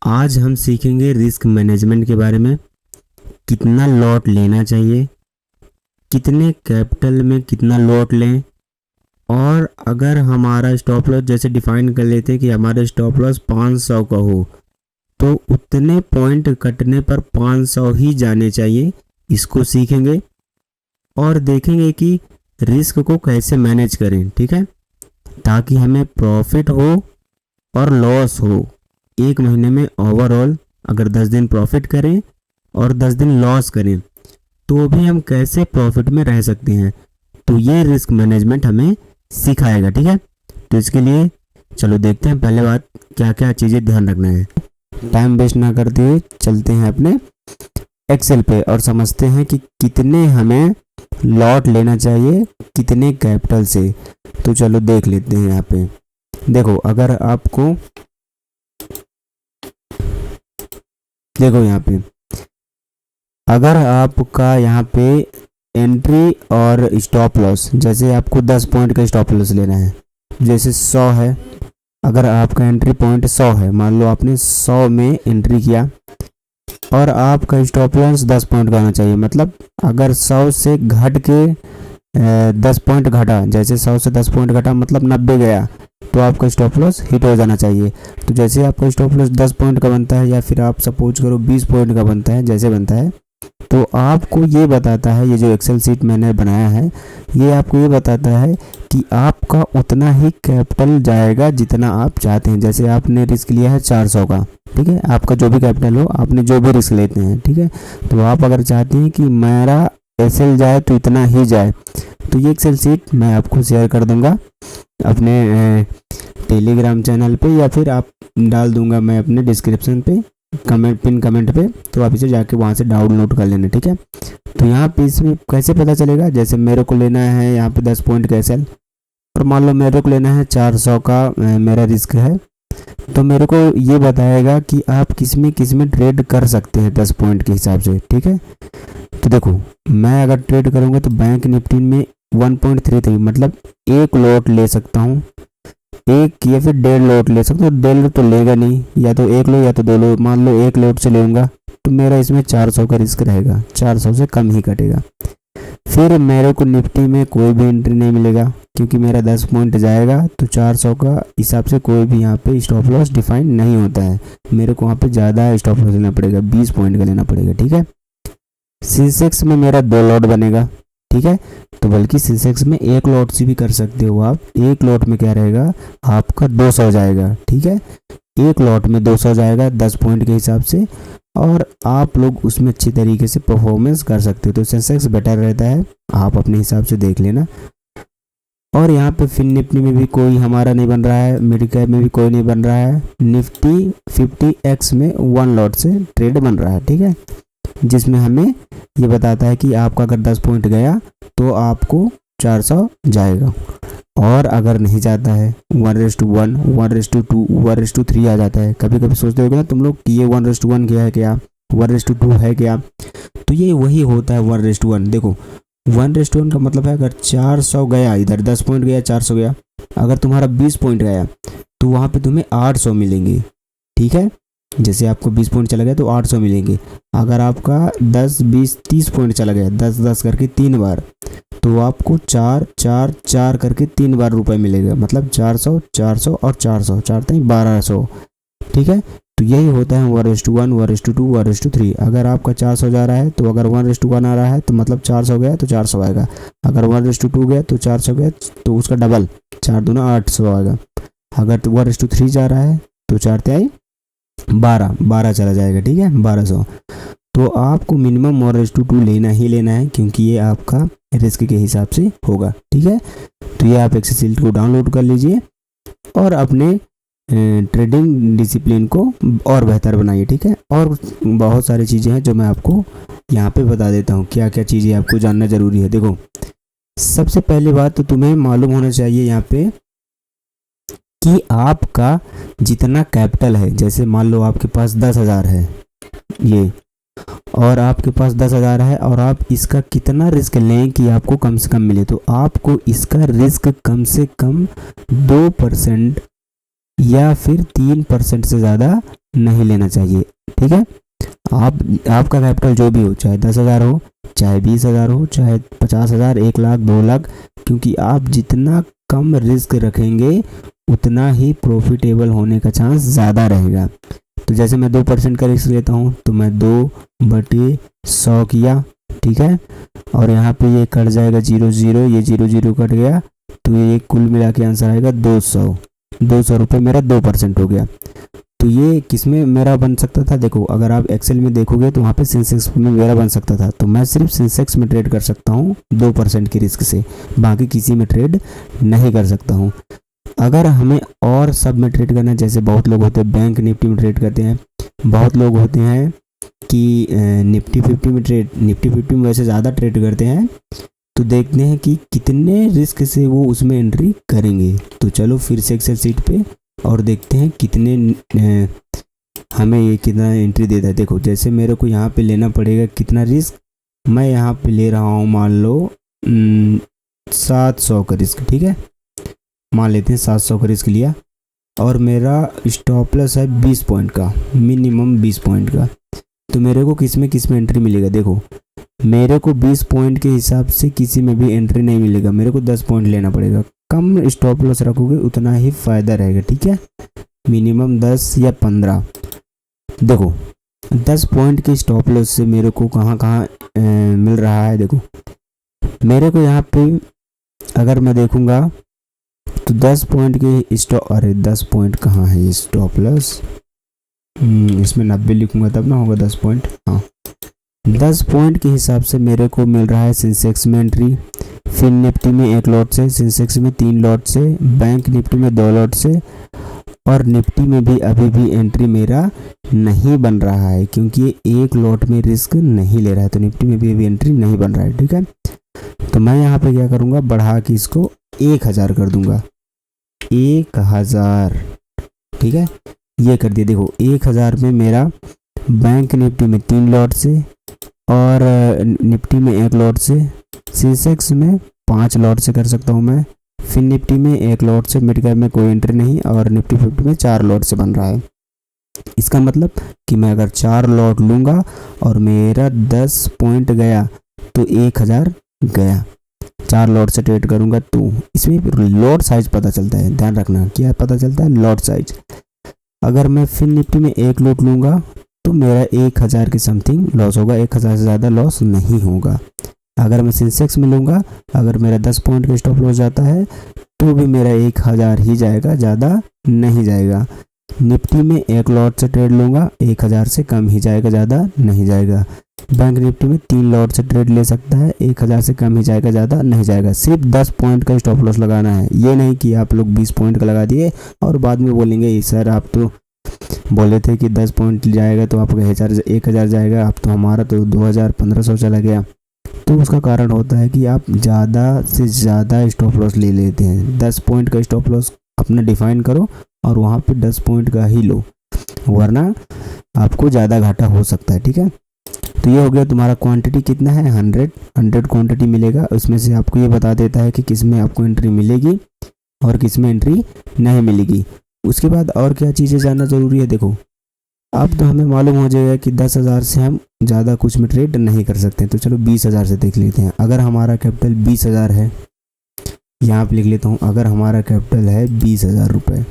आज हम सीखेंगे रिस्क मैनेजमेंट के बारे में। कितना लॉट लेना चाहिए, कितने कैपिटल में कितना लॉट लें, और अगर हमारा स्टॉप लॉस जैसे डिफाइन कर लेते हैं कि हमारा स्टॉप लॉस 500 का हो तो उतने पॉइंट कटने पर 500 ही जाने चाहिए। इसको सीखेंगे और देखेंगे कि रिस्क को कैसे मैनेज करें, ठीक है, ताकि हमें प्रॉफिट हो और लॉस हो। एक महीने में ओवरऑल अगर 10 दिन प्रॉफिट करें और 10 दिन लॉस करें तो भी हम कैसे प्रॉफिट में रह सकते हैं, तो ये रिस्क मैनेजमेंट हमें सिखाएगा, ठीक है। तो इसके लिए चलो देखते हैं पहले बात क्या क्या चीज़ें ध्यान रखना है। टाइम वेस्ट ना करते हुए चलते हैं अपने एक्सेल पे और समझते हैं कि कितने हमें लॉट लेना चाहिए, कितने कैपिटल से। तो चलो देख लेते हैं। यहाँ पे देखो, अगर आपको देखो यहाँ पे अगर आपका यहाँ पे एंट्री और स्टॉप लॉस, जैसे आपको 10 पॉइंट का स्टॉप लॉस लेना है, जैसे 100 है, अगर आपका एंट्री पॉइंट 100 है, मान लो आपने 100 में एंट्री किया और आपका स्टॉप लॉस 10 पॉइंट का होना चाहिए। मतलब अगर 100 से घट के 10 पॉइंट घटा, जैसे 100 से 10 पॉइंट घटा मतलब 90 गया, तो आपका स्टॉप लॉस हिट हो जाना चाहिए। तो जैसे आपका स्टॉप लॉस 10 पॉइंट का बनता है या फिर आप सपोज करो 20 पॉइंट का बनता है, जैसे बनता है, तो आपको ये बताता है, ये जो एक्सेल शीट मैंने बनाया है ये आपको ये बताता है कि आपका उतना ही कैपिटल जाएगा जितना आप चाहते हैं। जैसे आपने रिस्क लिया है 400 का, ठीक है, आपका जो भी कैपिटल हो, आपने जो भी रिस्क लेते हैं, ठीक है, तो आप अगर चाहते हैं कि मेरा एसएल जाए तो इतना ही जाए, तो ये एक्सेल शीट मैं आपको शेयर कर दूंगा अपने टेलीग्राम चैनल पे, या फिर आप डाल दूंगा मैं अपने डिस्क्रिप्शन पे पिन कमेंट पे, तो आप इसे जाके वहाँ से डाउनलोड कर लेना, ठीक है। तो यहाँ पे इसमें कैसे पता चलेगा, जैसे मेरे को लेना है यहाँ पे 10 पॉइंट का एसएल और मान लो मेरे को लेना है 400 का मेरा रिस्क है, तो मेरे को ये बताएगा कि आप किस में ट्रेड कर सकते हैं 10 पॉइंट के हिसाब से, ठीक है। तो देखो, मैं अगर ट्रेड करूँगा तो बैंक निफ्टी में 1.33 मतलब एक लॉट ले सकता हूँ, एक या फिर 1.5 लॉट ले सकता हूँ। 1.5 लॉट तो लेगा नहीं, या तो एक लो या तो 2 लो, मान लो एक लॉट से लूँगा तो मेरा इसमें 400 का रिस्क रहेगा, 400 से कम ही कटेगा। फिर मेरे को निफ्टी में कोई भी एंट्री नहीं मिलेगा क्योंकि मेरा 10 पॉइंट जाएगा, तो 400 का हिसाब से कोई भी यहाँ पे स्टॉप लॉस डिफाइन नहीं होता है। मेरे को वहाँ पे ज़्यादा स्टॉप लॉस लेना पड़ेगा, 20 पॉइंट का लेना पड़ेगा, ठीक है। सेंसेक्स में मेरा 2 लॉट बनेगा, ठीक है, तो बल्कि सेंसेक्स में एक लॉट से भी कर सकते हो आप। एक लॉट में क्या रहेगा, आपका 200 जाएगा, ठीक है, एक लॉट में 200 जाएगा 10 पॉइंट के हिसाब से, और आप लोग उसमें अच्छी तरीके से परफॉर्मेंस कर सकते हो। तो सेंसेक्स बेटर रहता है, आप अपने हिसाब से देख लेना। और यहाँ पे फिन निफ्टी में भी कोई हमारा नहीं बन रहा है, मिड कैप में भी कोई नहीं बन रहा है, निफ्टी 50x में 1 लॉट से ट्रेड बन रहा है, ठीक है, जिसमें हमें ये बताता है कि आपका अगर 10 पॉइंट गया तो आपको 400 जाएगा, और अगर नहीं जाता है 1:1, 1:2, 1:3 आ जाता है। कभी कभी सोचते हो ना तुम लोग कि ये 1:1 क्या है, क्या 1:2 है क्या, तो ये वही होता है 1:1। देखो 1:1 का मतलब है अगर 400 गया, इधर 10 पॉइंट गया, 400 गया, अगर तुम्हारा 20 पॉइंट गया तो वहाँ पे तुम्हें 800 मिलेंगे, ठीक है। जैसे आपको 20 पॉइंट चला गया तो 800 मिलेंगे। अगर आपका 10, 20, 30 पॉइंट चला गया 10-10 करके 3 बार, तो आपको 4-4-4 करके 3 बार रुपए मिलेगा, मतलब 400, 400 और 400, 4 3 1200, ठीक है। तो यही होता है 1:1, 1:2, 1:3। अगर आपका 400 जा रहा है तो अगर 1:1 आ रहा है तो मतलब 400 गया तो 400 आएगा, अगर 1:2 गया तो 400 गया तो उसका डबल 4 दूना 800 आएगा, अगर 1:3 जा रहा है तो 4 तिहाई 12 चला जाएगा, ठीक है, 1200। तो आपको मिनिमम 1:2 लेना ही लेना है क्योंकि ये आपका रिस्क के हिसाब से होगा, ठीक है। तो ये आप एक्सेल शीट को डाउनलोड कर लीजिए और अपने ट्रेडिंग डिसिप्लिन को और बेहतर बनाइए, ठीक है। और बहुत सारी चीज़ें हैं जो मैं आपको यहाँ पे बता देता हूँ, क्या क्या चीज़ें आपको जानना ज़रूरी है। देखो, सबसे पहली बात तो तुम्हें मालूम होना चाहिए यहाँ पे कि आपका जितना कैपिटल है, जैसे मान लो आपके पास 10,000 है ये, और आपके पास 10,000 है और आप इसका कितना रिस्क लें कि आपको कम से कम मिले, तो आपको इसका रिस्क कम से कम 2% या फिर 3% से ज़्यादा नहीं लेना चाहिए। ठीक है, आपका कैपिटल जो भी हो, चाहे 10,000 हो, चाहे 20,000 हो, चाहे 50,000, 1,00,000, 2,00,000, क्योंकि आप जितना कम रिस्क रखेंगे उतना ही प्रॉफिटेबल होने का चांस ज़्यादा रहेगा। तो जैसे मैं 2% का रिस्क लेता हूँ तो मैं 2/100 किया। ठीक है, और यहाँ पे ये कट जाएगा 0 ये 0 कट गया, तो ये कुल मिला के आंसर आएगा 200 रुपये मेरा 2% हो गया। तो ये किस में मेरा बन सकता था, देखो अगर आप एक्सेल में देखोगे तो वहाँ पे सेंसेक्स में मेरा बन सकता था। तो मैं सिर्फ सेंसेक्स में ट्रेड कर सकता हूँ 2% की रिस्क से, बाकी किसी में ट्रेड नहीं कर सकता हूँ। अगर हमें और सब में ट्रेड करना है, जैसे बहुत लोग होते हैं बैंक निफ्टी में ट्रेड करते हैं, बहुत लोग होते हैं कि निफ्टी 50 में निफ्टी 50 में वैसे ज़्यादा ट्रेड करते हैं, तो देखते हैं कि कितने रिस्क से वो उसमें एंट्री करेंगे। तो चलो फिर से एक्सेल सीट पे और देखते हैं कितने हमें ये कितना एंट्री देता है। देखो जैसे मेरे को यहाँ पे लेना पड़ेगा कितना रिस्क, मैं यहाँ पे ले रहा हूँ मान लो 700 का रिस्क। ठीक है, मान लेते हैं 700 का रिस्क लिया, और मेरा स्टॉप लॉस है 20 पॉइंट का, मिनिमम 20 पॉइंट का। तो मेरे को किस में एंट्री मिलेगा, देखो मेरे को 20 पॉइंट के हिसाब से किसी में भी एंट्री नहीं मिलेगा, मेरे को 10 पॉइंट लेना पड़ेगा। कम स्टॉप लॉस रखोगे उतना ही फ़ायदा रहेगा। ठीक है, मिनिमम 10 या 15। देखो 10 पॉइंट के स्टॉप लॉस से मेरे को कहाँ मिल रहा है, देखो मेरे को यहाँ पे अगर मैं देखूँगा तो 10 पॉइंट के अरे 10 पॉइंट कहाँ है ये स्टॉप लॉस, इसमें 90 लिखूँगा तब ना होगा 10 पॉइंट। हाँ, 10 पॉइंट के हिसाब से मेरे को मिल रहा है सेंसेक्स में एंट्री, फिर निफ्टी में 1 लॉट से, सेंसेक्स में 3 लॉट से, बैंक निफ्टी में 2 लॉट से, और निफ्टी में भी अभी भी एंट्री मेरा नहीं बन रहा है क्योंकि ये 1 लॉट में रिस्क नहीं ले रहा है, तो निफ्टी में भी अभी एंट्री नहीं बन रहा है। ठीक है, तो मैं यहाँ पे क्या करूँगा, बढ़ा के इसको 1000 कर दूंगा, 1000। ठीक है, ये कर दिया। देखो 1000 में मेरा बैंक निफ्टी में 3 लॉट से, और निफ्टी में 1 लॉट से, सेंसेक्स में 5 लॉट से कर सकता हूँ मैं, फिर निफ्टी में 1 लॉट से, मिड कैप में कोई एंट्री नहीं, और निफ्टी 50 में 4 लॉट से बन रहा है। इसका मतलब कि मैं अगर 4 लॉट लूँगा और मेरा 10 पॉइंट गया तो 1000 गया। 4 लॉट से ट्रेड करूँगा तो इसमें लॉट साइज पता चलता है, ध्यान रखना क्या पता चलता है, लॉट साइज। अगर मैं फिर निफ्टी में 1 लॉट लूँगा तो मेरा 1000 के समथिंग लॉस होगा, 1000 से ज़्यादा लॉस नहीं होगा। अगर मैं सेंसेक्स में लूँगा, अगर मेरा 10 पॉइंट का स्टॉप लॉस जाता है तो भी मेरा 1000 ही जाएगा, ज़्यादा नहीं जाएगा। निफ्टी में 1 लॉट से ट्रेड लूँगा, 1000 से कम ही जाएगा, ज़्यादा नहीं जाएगा। बैंक निफ्टी में 3 लॉट से ट्रेड ले सकता है, 1000 से कम ही जाएगा, ज़्यादा नहीं जाएगा। सिर्फ 10 पॉइंट का स्टॉप लॉस लगाना है, ये नहीं कि आप लोग 20 पॉइंट का लगा दिए और बाद में बोलेंगे सर आप तो बोले थे कि 10 पॉइंट जाएगा तो आपका 1000 जाएगा, अब तो हमारा तो 2500 चला गया। तो उसका कारण होता है कि आप ज़्यादा से ज़्यादा स्टॉप लॉस ले लेते हैं। 10 पॉइंट का स्टॉप लॉस अपना डिफाइन करो और वहाँ पे 10 पॉइंट का ही लो, वरना आपको ज़्यादा घाटा हो सकता है। ठीक है, तो ये हो गया तुम्हारा क्वांटिटी कितना है, 100 क्वांटिटी मिलेगा। उसमें से आपको ये बता देता है कि किस में आपको एंट्री मिलेगी और किस में एंट्री नहीं मिलेगी। उसके बाद और क्या चीज़ें जानना ज़रूरी है, देखो अब तो हमें मालूम हो जाएगा कि 10,000 से हम ज़्यादा कुछ में ट्रेड नहीं कर सकते। तो चलो 20,000 से देख लेते हैं। अगर हमारा कैपिटल 20,000 है, यहाँ पे लिख लेता हूँ, अगर हमारा कैपिटल है 20,000 रुपये,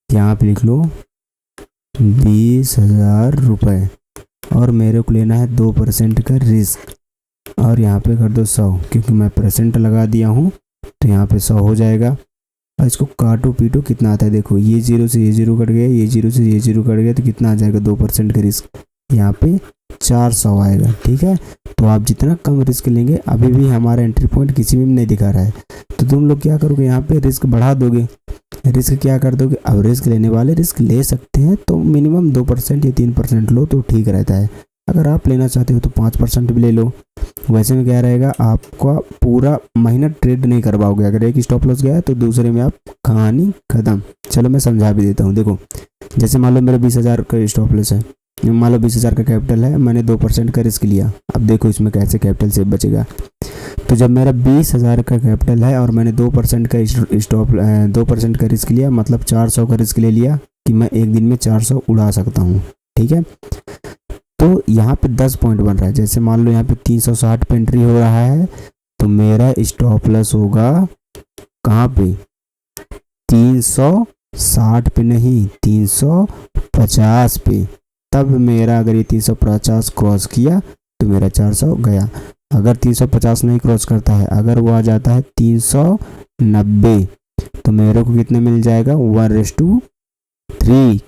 यहाँ पे लिख लो 20,000 रुपये, और मेरे को लेना है 2% का रिस्क, और यहाँ पे कर दो 100 क्योंकि मैं परसेंट लगा दिया हूँ, तो यहाँ पे 100 हो जाएगा। और इसको काटो पीटो कितना आता है, देखो ये 0 से ये 0 कट गया, ये 0 से ये 0 कट गया, तो कितना आ जाएगा 2% का रिस्क, यहाँ पे 400 आएगा। ठीक है, तो आप जितना कम रिस्क लेंगे, अभी भी हमारा एंट्री पॉइंट किसी में नहीं दिखा रहा है, तो तुम लोग क्या करोगे, यहाँ पे रिस्क बढ़ा दोगे। रिस्क क्या कर दोगे, अब रिस्क लेने वाले रिस्क ले सकते हैं तो मिनिमम 2% या 3% लो तो ठीक रहता है। अगर आप लेना चाहते हो तो 5% भी ले लो। वैसे में क्या रहेगा, आपका पूरा महीना ट्रेड नहीं कर पाओगे। अगर एक स्टॉप लॉस गया तो दूसरे में आप कहानी ख़त्म। चलो मैं समझा भी देता हूँ। देखो जैसे मान लो मेरा 20,000 का स्टॉप लॉस है, मान लो 20,000 का कैपिटल है, मैंने 2% का रिस्क लिया। अब देखो इसमें कैसे कैपिटल से बचेगा। तो जब मेरा 20,000 का कैपिटल है और मैंने 2% का स्टॉप 2% का रिस्क लिया, मतलब 400 का रिस्क ले लिया कि मैं एक दिन में 400 उड़ा सकता हूँ, ठीक है। तो यहाँ पे 10 पॉइंट बन रहा है। जैसे मान लो यहाँ पे 360 पे एंट्री हो रहा है, तो मेरा स्टॉप लॉस होगा कहाँ पे, 360 पे नहीं, 350 पे। तब मेरा अगर ये 350 क्रॉस किया तो मेरा 400 गया। अगर 350 नहीं क्रॉस करता है, अगर वो आ जाता है 390, तो मेरे को कितने मिल जाएगा, 1:3,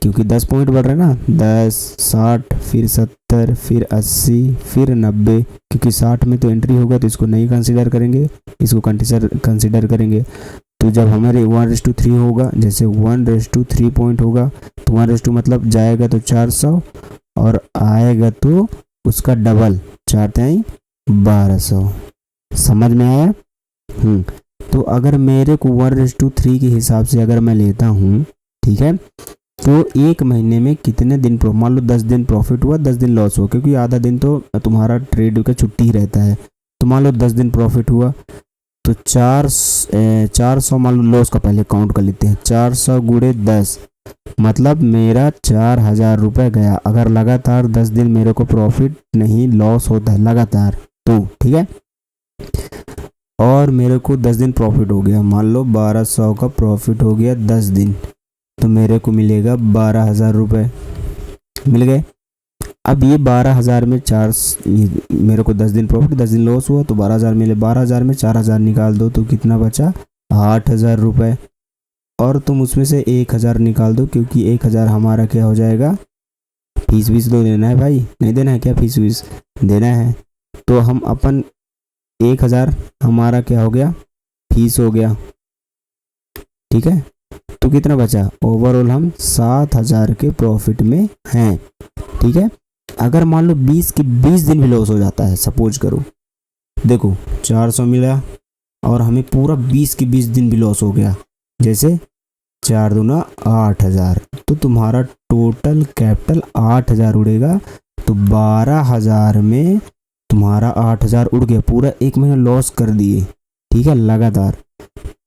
क्योंकि 10 पॉइंट बढ़ रहे हैं ना, 10, 60, फिर 70, फिर 80, फिर 90, क्योंकि 60 में तो एंट्री होगा तो इसको नहीं कंसीडर करेंगे, इसको कंसीडर करेंगे। तो जब हमारे 1:3 होगा, जैसे 1:3 पॉइंट होगा, तो 1 मतलब जाएगा तो 400 और आएगा तो उसका डबल, 4×3 1200। समझ में आया? तो अगर मेरे को 1:3 के हिसाब से अगर मैं लेता हूँ, ठीक है, तो एक महीने में कितने दिन मान लो 10 दिन प्रॉफिट हुआ, 10 दिन लॉस हुआ, क्योंकि आधा दिन तो तुम्हारा ट्रेड का छुट्टी ही रहता है। तो मान लो 10 दिन प्रॉफिट हुआ, तो 400 मान लो लॉस का पहले काउंट कर लेते हैं, 400 गुणे 10, मतलब मेरा 4,000 रुपये गया। अगर लगातार 10 दिन मेरे को प्रॉफिट नहीं लॉस होता है लगातार, तो ठीक है, और मेरे को 10 दिन प्रॉफिट हो गया, मान लो 1200 का प्रॉफिट हो गया 10 दिन, तो मेरे को मिलेगा 12,000 रुपये मिल गए। अब ये 12,000 में मेरे को 10 दिन प्रॉफिट, 10 दिन लॉस हुआ, तो 12,000 मिले, 12,000 में 4,000 निकाल दो तो कितना बचा, 8,000 रुपये। और तुम उसमें से 1,000 निकाल दो, क्योंकि 1,000 हमारा क्या हो जाएगा, फीस वीस तो देना है भाई, नहीं देना है क्या, फीस वीस देना है। तो हम अपन 1,000 हमारा क्या हो गया, फीस हो गया, ठीक है। तो कितना बचा, ओवरऑल हम 7,000 के प्रॉफिट में हैं, ठीक है। अगर मान लो 20 के 20 दिन भी लॉस हो जाता है, सपोज करो, देखो 400 मिला और हमें पूरा 20 के 20 दिन भी लॉस हो गया, जैसे 4 दूना 8,000, तो तुम्हारा टोटल कैपिटल 8,000 उड़ेगा। तो 12,000 में तुम्हारा 8,000 उड़ गया, पूरा एक महीना लॉस कर दिए, ठीक है, लगातार।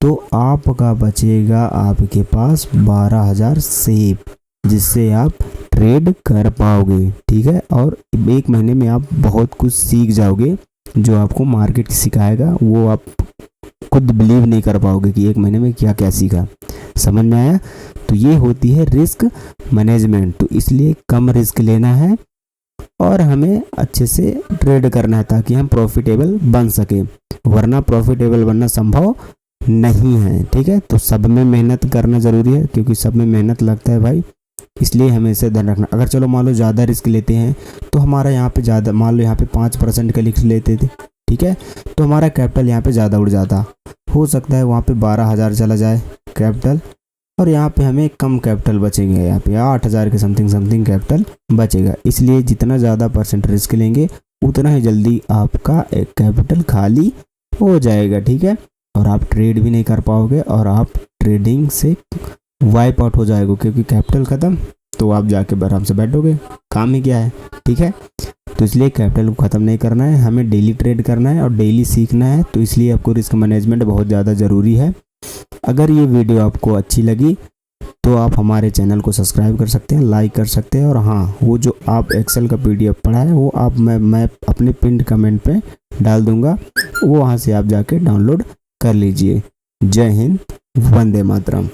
तो आपका बचेगा आपके पास 12,000 सेव, जिससे आप ट्रेड कर पाओगे, ठीक है। और एक महीने में आप बहुत कुछ सीख जाओगे, जो आपको मार्केट सिखाएगा, वो आप खुद बिलीव नहीं कर पाओगे कि एक महीने में क्या क्या सीखा। समझ में आया? तो ये होती है रिस्क मैनेजमेंट। तो इसलिए कम रिस्क लेना है और हमें अच्छे से ट्रेड करना है, ताकि हम प्रॉफिटेबल बन सके, वरना प्रॉफिटेबल बनना संभव नहीं है, ठीक है। तो सब में मेहनत करना ज़रूरी है, क्योंकि सब में मेहनत लगता है भाई, इसलिए हमें इसे ध्यान रखना। अगर चलो मान लो ज़्यादा रिस्क लेते हैं, तो हमारा यहाँ पे ज़्यादा, मान लो यहाँ पे 5% का रिस्क लेते थे, ठीक है, तो हमारा कैपिटल यहाँ पे ज़्यादा उड़ जाता, हो सकता है वहाँ पे 12,000 चला जाए कैपिटल, और यहाँ पे हमें कम कैपिटल बचेंगे, यहाँ पे 8,000 के समथिंग कैपिटल बचेगा। इसलिए जितना ज़्यादा % रिस्क लेंगे, उतना ही जल्दी आपका एक कैपिटल खाली हो जाएगा, ठीक है, और आप ट्रेड भी नहीं कर पाओगे और आप ट्रेडिंग से वाइप आउट हो जाएगा, क्योंकि कैपिटल ख़त्म, तो आप जाके आराम से बैठोगे, काम ही क्या है, ठीक है। तो इसलिए कैपिटल को ख़त्म नहीं करना है, हमें डेली ट्रेड करना है और डेली सीखना है। तो इसलिए आपको रिस्क मैनेजमेंट बहुत ज़्यादा ज़रूरी है। अगर ये वीडियो आपको अच्छी लगी तो आप हमारे चैनल को सब्सक्राइब कर सकते हैं, लाइक कर सकते हैं, और हाँ, वो जो आप एक्सेल का PDF पढ़ा है, वो आप मैं अपने पिन कमेंट पे डाल दूँगा, वो वहाँ से आप जाके डाउनलोड कर लीजिए। जय हिंद, वंदे मातरम।